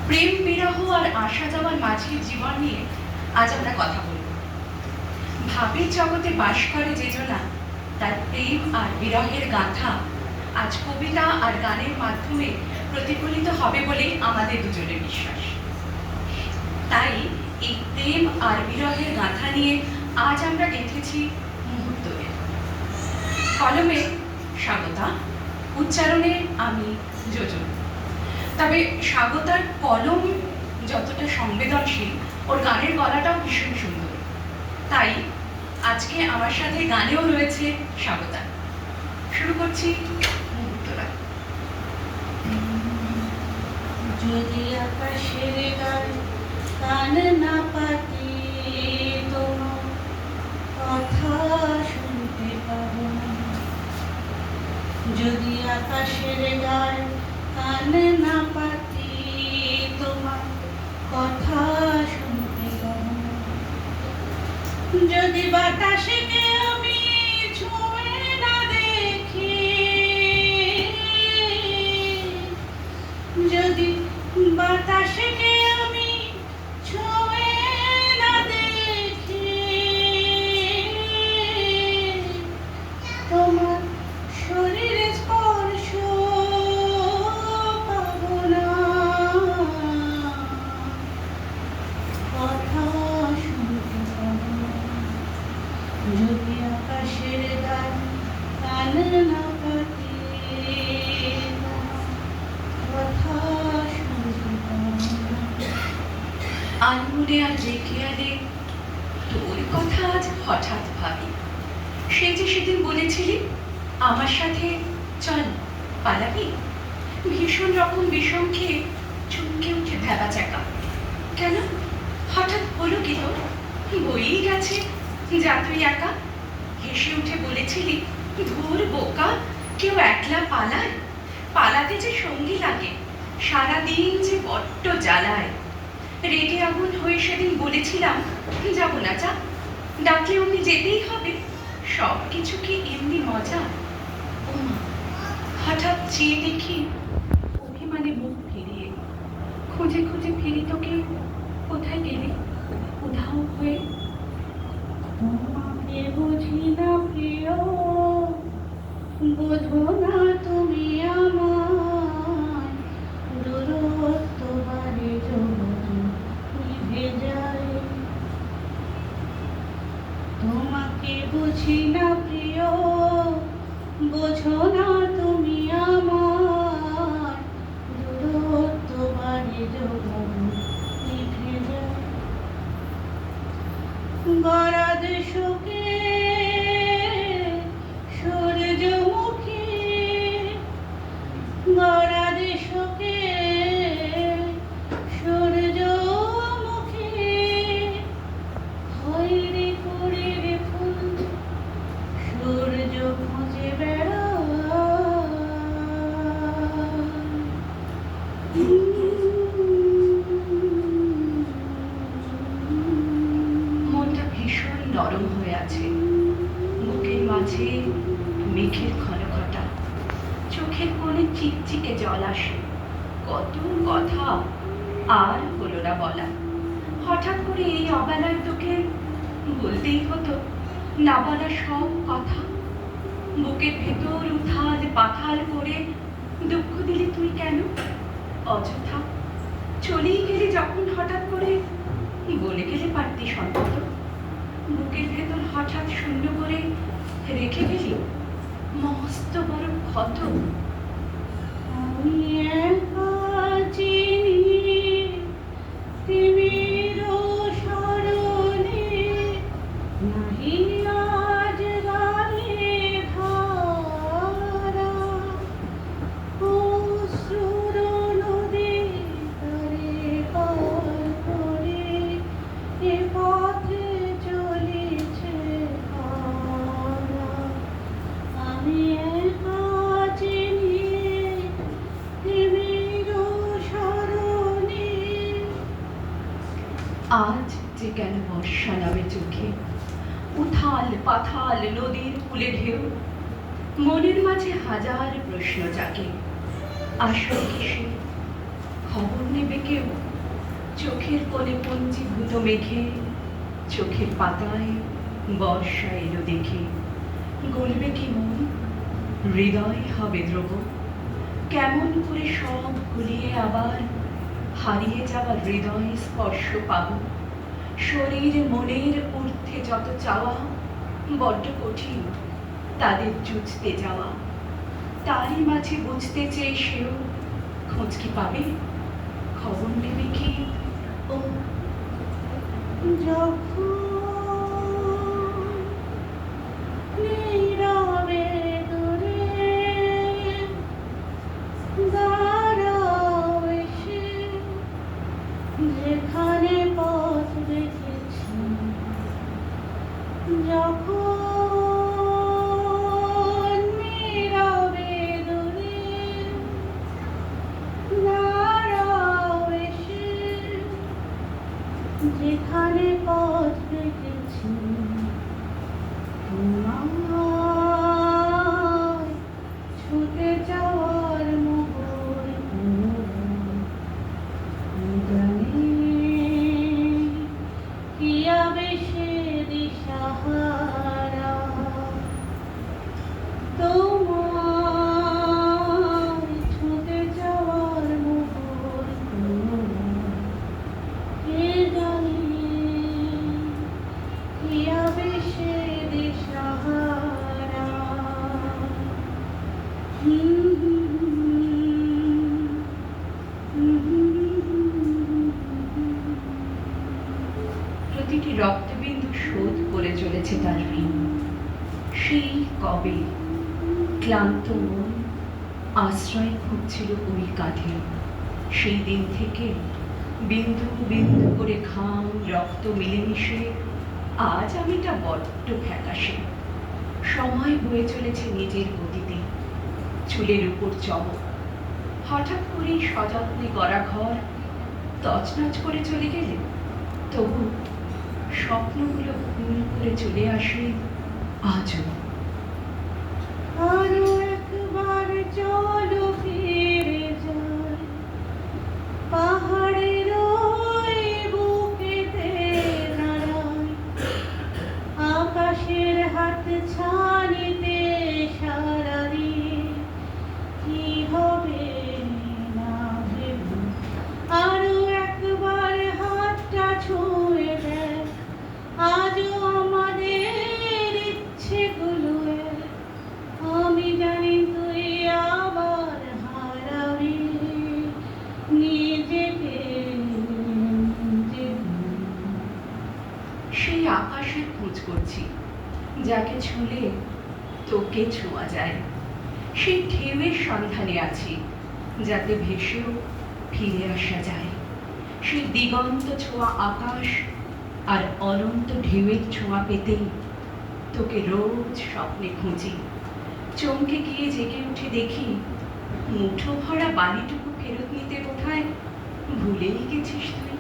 প্রেম বিরহ আর আসা যাওয়ার মাঝের জীবন নিয়ে আজ আমরা কথা বলব। ভাবের জগতে বাস করে যে জনা, তার প্রেম আর বিরহের গাথা আজ কবিতা আর গানের মাধ্যমে প্রতিফলিত হবে বলে আমাদের দুজনের বিশ্বাস। তাই এই প্রেম আর বিরহের গাথা নিয়ে আজ আমরা গেঁথেছি মুহূর্তকে। কলমে স্বাগতা, উচ্চারণে আমি যোজন। তবে স্বাগতার কলম যতটা সংবেদনশীল, ওর গানের গলাটাও ভীষণ সুন্দর। তাই আজকে আমার সাথে গানেও রয়েছে স্বাগতা। শুরু করছি মুহূর্তটা। যদি আকাশের গান কান না পাতি, তোমার কথা শুনতে পাবো না। যদি আকাশের গান কান না পাতি, তোমার কথা শুনতে পাবো না। যদি বাতাসকে আমি ছুঁয়ে না দেখি, যদি বাতাসকে আমি ছুঁয়ে না দেখি, তোমার শরীরে স্পর্শ পাবো না। কথা শুনতে পাবো না। যদি আকাশের গান কান না পাতি, কথা শুনতে পাবো না। আনমনে আর রেখে আলে তোর কথা আজ হঠাৎ ভাবি। সে যে সেদিন বলেছিলি আমার সাথে চল পালাবি, ভীষণ রকম বিষম খেয়ে চমকে উঠে ভেবা চাকা। কেন হঠাৎ হলো কি তোর? বইই গেছে যা তুই একা। হেসে উঠে বলেছিলি ধুর বোকা, কেউ একলা পালায়, পালাতে যে সঙ্গী লাগে, সারাদিন যে বড্ড জ্বালায়। রেগে আগুন হয়ে সেদিন বলেছিলাম যাব না যা, ডাকলে অমনি যেতেই হবে, সব কিছু কি এমনি মজা? ওমা, হঠাৎ চেয়ে দেখি অভিমানে মুখ ফিরিয়ে, খুঁজে খুঁজে ফিরি তোকে, কোথায় গেলি উধাও হয়ে? তোমাকে বুঝি না প্রিয়, বোঝো না তুমি আমায়, দূরত্ব বাড়ে যখন নিভে যায়। তোমাকে বুঝি না প্রিয়, বোঝো না তুমি আমায়, দূরত্ব বাড়ে যখন নিভে যায়। গরাদ শোকে সূর্যমুখী, গরাদ শোকে সূর্যমুখী, খৈরি কুড়ির ফুল সূর্য খুঁজে বেড়ায়। মনটা ভীষণ নরম হয়ে আছে, বুকের মাঝে মেঘের ঘনঘটা, চোখের কোণে চিকচিকে জল আসে। কত কথা আর হলো না বলা। হঠাৎ করে এই অবেলায় তোকে বলতেই হতো না বলা সব কথা। বুকের ভেতর উথাল পাথাল করে দুঃখ দিলি তুই কেন অযথা? চলেই গেলি যখন হঠাৎ করে, বলে গেলে পারতি অন্তত। বুকের ভেতর হঠাৎ শূন্য করে রেখে গেলি মস্ত বড় ক্ষত। আমি একা চিনি তিমির স্মরণে, নাহি আজ গানে ধারা, অশ্রুর নদী তারে পার করে এ পথে চলেছে তারা। আমি একা চিনি তিমির স্মরণে। আজ যে কেন বর্ষা নামে চোখে, উথাল পাথাল নদীর কূলে ঢেউ, মনের মাঝে হাজার প্রশ্ন জাগে। আসল কিসে খবর নেবে কেউ চোখের কোণে পঞ্জীভূত মেঘে, চোখের পাতায় বর্ষা এলো দেখে। গলবে কি মন, হৃদয় হবে দ্রব, কেমন করে সব ভুলিয়ে আবার হারিয়ে যাওয়া হৃদয় স্পর্শ পাব। শরীর মনের ঊর্ধ্বে যত চাওয়া, বড্ড কঠিন তাদের জুঝতে যাওয়া। তারই মাঝে বুঝতে চেয়ে সেও খোঁজ কি পাবে, খবর নেবে কি ও। যখন নীরবে দূরে দাঁড়াও এসে, যেখানে পথ দেখেছি, যখন নীরবে দূরে দাঁড়াও এসে, যেখানে পথ দেখেছি, তোমায় ছুটে যাওয়ার মোহর জানি কি আবেশে দিশাহারা, তোমায় ছুটে যাওয়ার মোহর কে জানি কি আবেশে দিশাহারা। প্রতিটি রক্তবিন্দু শোধ করে চলেছে তার ঋণ। সেই কবে ক্লান্ত মন আশ্রয় খুঁজছিল ওই কাঁধে। সেই দিন থেকে বিন্দু বিন্দু করে ঘাম রক্ত মিলেমিশে আজ আমিটা বড্ড ফ্যাকাশে। সময় বয়ে চলেছে নিজের গতিতে, চুলের উপর চমক। হঠাৎ করেই সযত্নে করা ঘর তছনছ করে চলে গেলে তবু স্বপ্নগুলো ভুল করে চলে আসে আজও। আরো একবার চলো ফিরে যাই পাহাড়ের ওই বুকেতে দাঁড়াই, আকাশের হাত ছানিতে সারা দিয়ে কি হবে না ভেবে। আরো একবার হাতটা ছুঁয়ে দেয়, আজও আমাদের ইচ্ছেগুলো এক। আমি জানি তুই আবার হারাবি নিজেকে নিজে। সেই আকাশের খোঁজ করছি, যাকে ছুঁলে তোকে ছোঁয়া যায়। সেই ঢেউয়ের সন্ধানে আছি, যাতে ভেসেও ফিরে আসা যায়। সেই দিগন্ত ছোঁয়া আকাশ আর অনন্ত ঢেউয়ের ছোঁয়া পেতেই তোকে রোজ স্বপ্নে খুঁজি। চমকে গিয়ে জেগে উঠে দেখি মুঠো ভরা বালিটুকু ফেরত নিতে কোথায় ভুলেই গেছিস তুই।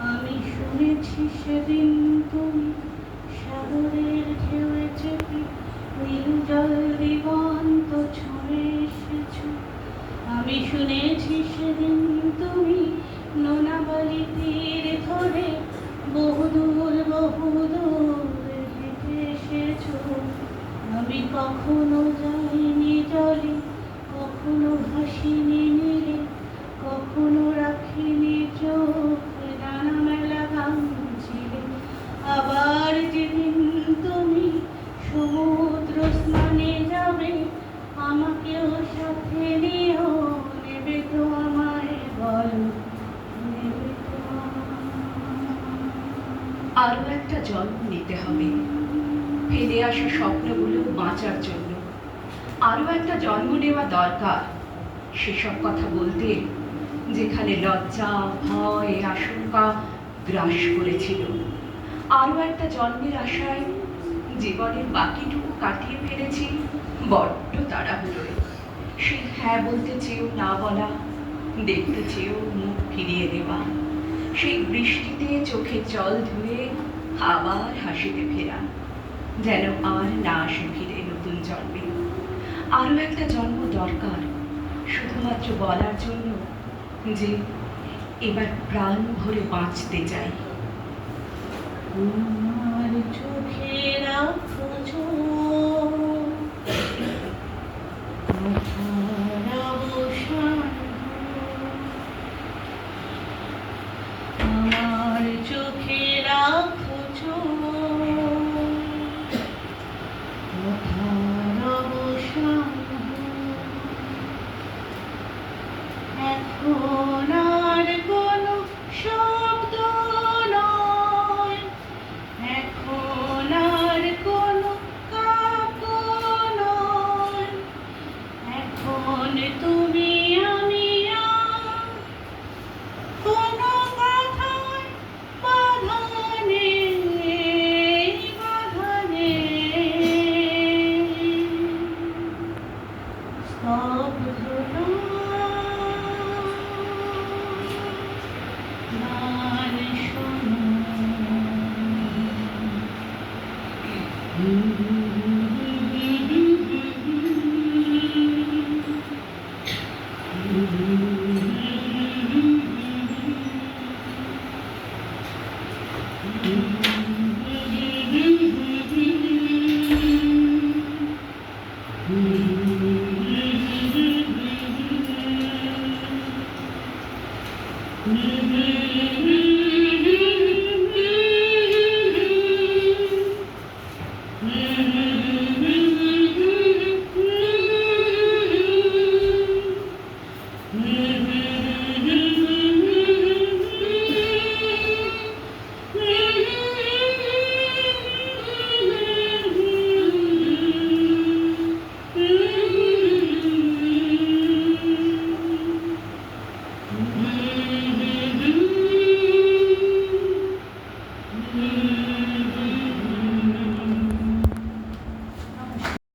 আমি শুনেছি সেদিন তুমি সাগরের ঢেউয়ে চেপে নীল জল দিগন্ত ছুঁয়ে এসেছো। আমি শুনেছি সেদিন তুমি নোনাবালি তীর ধরে বহুদূর হেঁটে এসেছো। আমি কখনো যাইনি জলে, কখনো ভাসিনি নীলে, কখনো রাখিনি চোখে ডানা মেলা গান ছিলে। আবার যেদিন তুমি সমুদ্র স্নানে যাবে, আমাকেও সাথে নিও, নেবে তো আমায় বলো, নেবে তো আরো একটা জন্ম নিতে হবে ফেলে আসা স্বপ্নগুলো বাঁচার জন্য। আরো একটা জন্ম নেওয়া দরকার সেসব কথা বলতে, যেখানে লজ্জা ভয় আশঙ্কা গ্রাস করেছিল। আরো একটা জন্মের আশায় জীবনের বাকিটুকু কাটিয়ে ফেলেছি বড্ড তাড়াহুড়োয়। সেই হ্যাঁ বলতে চেয়েও না বলা, দেখতে চেয়েও মুখ ফিরিয়ে দেওয়া, সেই বৃষ্টিতে চোখে জল ধুয়ে আবার হাসিতে ফেরা, যেন আর না আসে ফিরে নতুন জন্মে। আরও একটা জন্ম দরকার, শুধুমাত্র বলার জন্য যে এবার প্রাণ ভরে বাঁচতে চাই। তোমার চোখে রাখো চোখ, কথার অবসান। আমার চোখে রাখো চোখ, কথার অবসান। এখন আর কোনো শব্দ নয়, এখন আর কোনো কাব্য নয়, এখন তুমি আমি আর কোনো কথায় বাধা নেই, বাধা নেই। স্তব্ধতা গান শোনো, Mm-hmm.